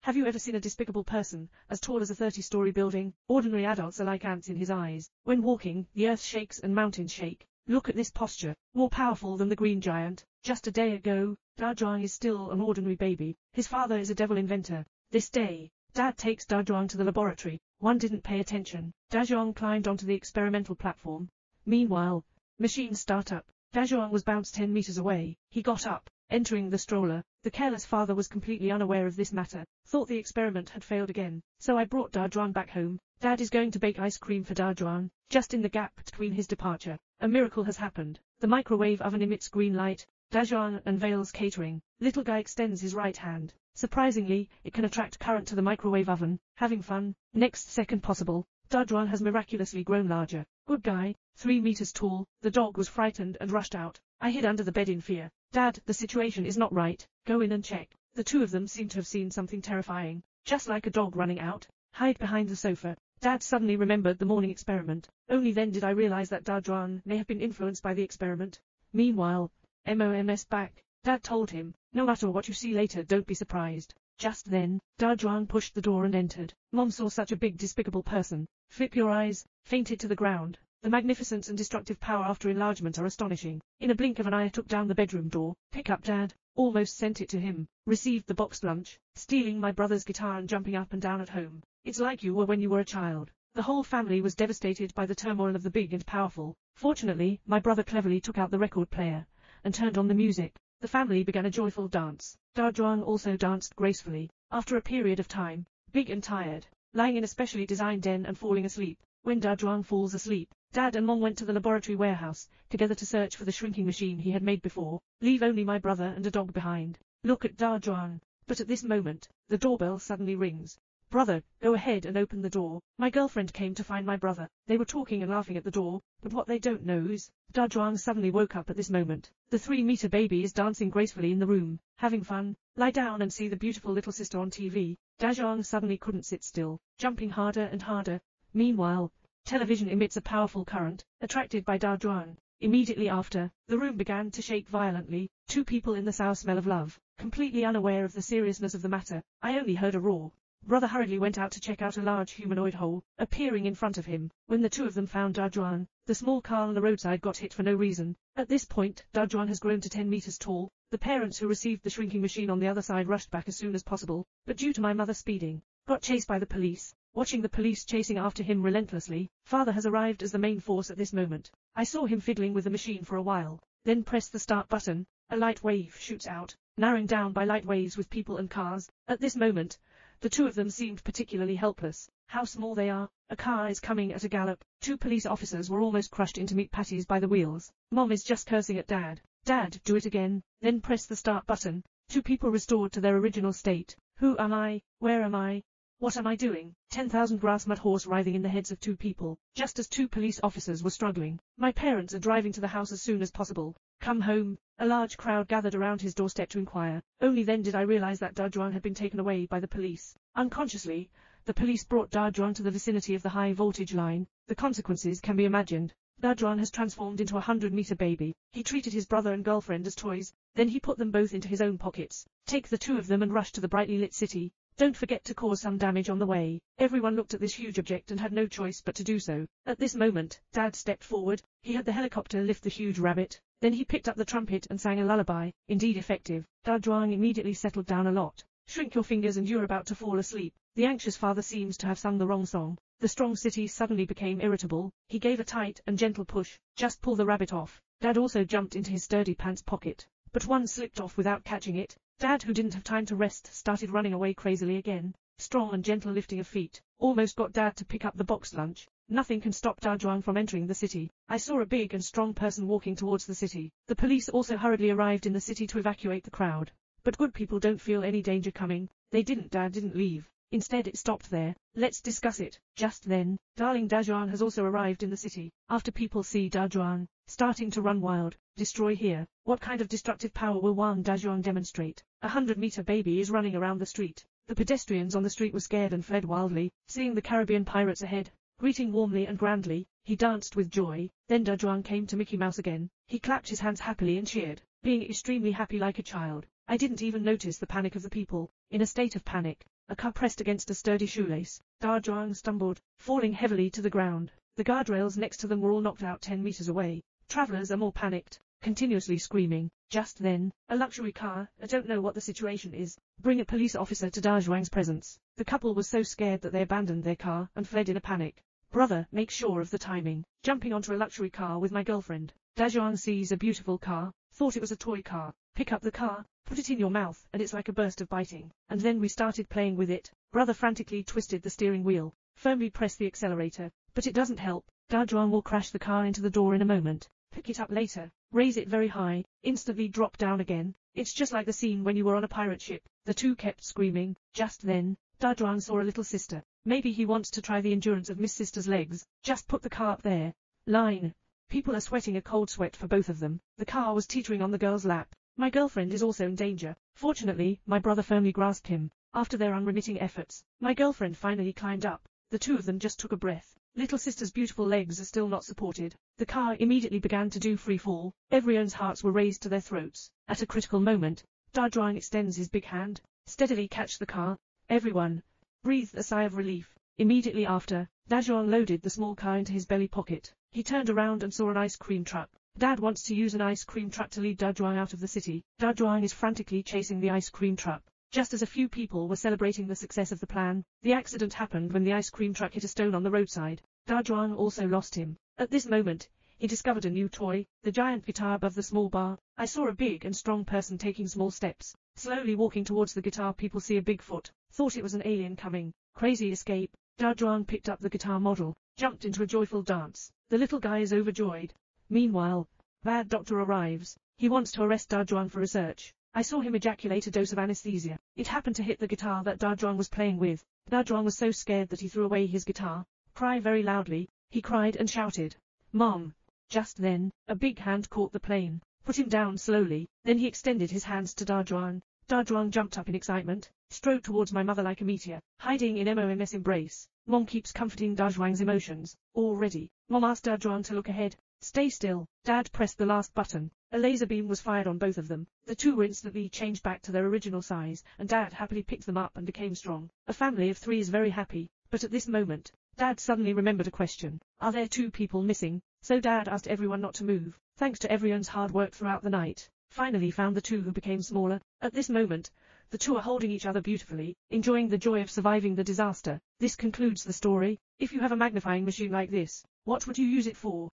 Have you ever seen a despicable person, as tall as a 30-story building? Ordinary adults are like ants in his eyes. When walking, the earth shakes and mountains shake. Look at this posture, more powerful than the Green Giant. Just a day ago, Dazhuang is still an ordinary baby. His father is a devil inventor. This day, Dad takes Dazhuang to the laboratory. One didn't pay attention. Dazhuang climbed onto the experimental platform. Meanwhile, machine startup. Dazhuang was bounced 10 meters away. He got up, entering the stroller. The careless father was completely unaware of this matter, thought the experiment had failed again. So I brought Dazhuang back home. Dad is going to bake ice cream for Dazhuang. Just in the gap between his departure, a miracle has happened. The microwave oven emits green light. Dazhuang unveils catering. Little guy extends his right hand. Surprisingly, it can attract current to the microwave oven. Having fun. Next second possible, Dazhuang has miraculously grown larger. Good guy, 3 meters tall. The dog was frightened and rushed out. I hid under the bed in fear. Dad, the situation is not right. Go in and check. The two of them seem to have seen something terrifying. Just like a dog running out. Hide behind the sofa. Dad suddenly remembered the morning experiment. Only then did I realize that Dazhuang may have been influenced by the experiment. Meanwhile, MOM's back. Dad told him, no matter what you see later, don't be surprised. Just then, Dazhuang pushed the door and entered. Mom saw such a big despicable person. Flip your eyes, fainted to the ground. The magnificence and destructive power after enlargement are astonishing. In a blink of an eye I took down the bedroom door. Pick up Dad. Almost sent it to him. Received the boxed lunch. Stealing my brother's guitar and jumping up and down at home. It's like you were when you were a child. The whole family was devastated by the turmoil of the big and powerful. Fortunately, my brother cleverly took out the record player and turned on the music. The family began a joyful dance. Dazhuang also danced gracefully. After a period of time, big and tired, lying in a specially designed den and falling asleep. When Dazhuang falls asleep, Dad and Mom went to the laboratory warehouse, together to search for the shrinking machine he had made before. Leave only my brother and a dog behind. Look at Dazhuang. But at this moment, the doorbell suddenly rings. Brother, go ahead and open the door. My girlfriend came to find my brother. They were talking and laughing at the door, but what they don't know is, Dazhuang suddenly woke up at this moment. The 3-meter baby is dancing gracefully in the room, having fun. Lie down and see the beautiful little sister on TV. Dazhuang suddenly couldn't sit still, jumping harder and harder. Meanwhile, television emits a powerful current, attracted by Dazhuang. Immediately after, the room began to shake violently. Two people in the sour smell of love, completely unaware of the seriousness of the matter. I only heard a roar. Brother hurriedly went out to check out a large humanoid hole, appearing in front of him. When the two of them found Dazhuang, the small car on the roadside got hit for no reason. At this point, Dazhuang has grown to 10 meters tall. The parents who received the shrinking machine on the other side rushed back as soon as possible, but due to my mother speeding, got chased by the police. Watching the police chasing after him relentlessly, father has arrived as the main force at this moment. I saw him fiddling with the machine for a while, then press the start button. A light wave shoots out, narrowing down by light waves with people and cars. At this moment, the two of them seemed particularly helpless. How small they are. A car is coming at a gallop. Two police officers were almost crushed into meat patties by the wheels. Mom is just cursing at Dad. Dad, do it again. Then press the start button. Two people restored to their original state. Who am I? Where am I? What am I doing? 10,000 grass mud horse writhing in the heads of two people, just as two police officers were struggling. My parents are driving to the house as soon as possible. Come home. A large crowd gathered around his doorstep to inquire. Only then did I realize that Dazhuang had been taken away by the police. Unconsciously, the police brought Dazhuang to the vicinity of the high voltage line. The consequences can be imagined. Dazhuang has transformed into a 100-meter baby. He treated his brother and girlfriend as toys, then he put them both into his own pockets. Take the two of them and rush to the brightly lit city. Don't forget to cause some damage on the way. Everyone looked at this huge object and had no choice but to do so. At this moment, Dad stepped forward. He had the helicopter lift the huge rabbit. Then he picked up the trumpet and sang a lullaby. Indeed effective. Dazhuang immediately settled down a lot. Shrink your fingers and you're about to fall asleep. The anxious father seems to have sung the wrong song. The strong city suddenly became irritable. He gave a tight and gentle push. Just pull the rabbit off. Dad also jumped into his sturdy pants pocket, but one slipped off without catching it. Dad, who didn't have time to rest, started running away crazily again. Strong and gentle lifting of feet. Almost got Dad to pick up the boxed lunch. Nothing can stop Dazhuang from entering the city. I saw a big and strong person walking towards the city. The police also hurriedly arrived in the city to evacuate the crowd. But good people don't feel any danger coming. They didn't. Dad didn't leave. Instead it stopped there. Let's discuss it. Just then, darling Dazhuang has also arrived in the city. After people see Dazhuang starting to run wild, destroy here. What kind of destructive power will Wang Dazhuang demonstrate? A 100-meter baby is running around the street. The pedestrians on the street were scared and fled wildly, seeing the Caribbean pirates ahead. Greeting warmly and grandly, he danced with joy. Then Dazhuang came to Mickey Mouse again. He clapped his hands happily and cheered, being extremely happy like a child. I didn't even notice the panic of the people. In a state of panic, a car pressed against a sturdy shoelace. Da Zhuang stumbled, falling heavily to the ground. The guardrails next to them were all knocked out 10 meters away. Travelers are more panicked, continuously screaming. Just then, a luxury car, I don't know what the situation is, bring a police officer to Da Zhuang's presence. The couple was so scared that they abandoned their car and fled in a panic. Brother, make sure of the timing. Jumping onto a luxury car with my girlfriend. Da Zhuang sees a beautiful car, thought it was a toy car. Pick up the car, put it in your mouth, and it's like a burst of biting. And then we started playing with it. Brother frantically twisted the steering wheel, firmly pressed the accelerator, but it doesn't help. Da Zhuang will crash the car into the door in a moment. Pick it up later, raise it very high, instantly drop down again. It's just like the scene when you were on a pirate ship. The two kept screaming. Just then, Da Zhuang saw a little sister. Maybe he wants to try the endurance of Miss Sister's legs. Just put the car up there. Line. People are sweating a cold sweat for both of them. The car was teetering on the girl's lap. My girlfriend is also in danger. Fortunately, my brother firmly grasped him. After their unremitting efforts, my girlfriend finally climbed up. The two of them just took a breath. Little sister's beautiful legs are still not supported. The car immediately began to do free fall. Everyone's hearts were raised to their throats. At a critical moment, Da Zhuang extends his big hand. Steadily catch the car. Everyone breathed a sigh of relief. Immediately after, Da Zhuang loaded the small car into his belly pocket. He turned around and saw an ice cream truck. Dad wants to use an ice cream truck to lead Da Zhuang out of the city. Da Zhuang is frantically chasing the ice cream truck. Just as a few people were celebrating the success of the plan, the accident happened when the ice cream truck hit a stone on the roadside. Da Zhuang also lost him. At this moment, he discovered a new toy, the giant guitar above the small bar. I saw a big and strong person taking small steps, slowly walking towards the guitar. People see a big foot, thought it was an alien coming. Crazy escape. Da Zhuang picked up the guitar model, jumped into a joyful dance. The little guy is overjoyed. Meanwhile, bad doctor arrives. He wants to arrest Da Zhuang for research. I saw him ejaculate a dose of anesthesia. It happened to hit the guitar that Da Zhuang was playing with. Da Zhuang was so scared that he threw away his guitar. Cry very loudly. He cried and shouted, "Mom!" Just then, a big hand caught the plane, put him down slowly. Then he extended his hands to Da Zhuang. Da Zhuang jumped up in excitement, strode towards my mother like a meteor, hiding in Mom's embrace. Mom keeps comforting Da Zhuang's emotions. All ready. Mom asked Da Zhuang to look ahead. Stay still. Dad pressed the last button. A laser beam was fired on both of them. The two were instantly changed back to their original size, and Dad happily picked them up and became strong. A family of 3 is very happy, but at this moment, Dad suddenly remembered a question. Are there 2 people missing? So Dad asked everyone not to move. Thanks to everyone's hard work throughout the night, finally found the 2 who became smaller. At this moment, the 2 are holding each other beautifully, enjoying the joy of surviving the disaster. This concludes the story. If you have a magnifying machine like this, what would you use it for?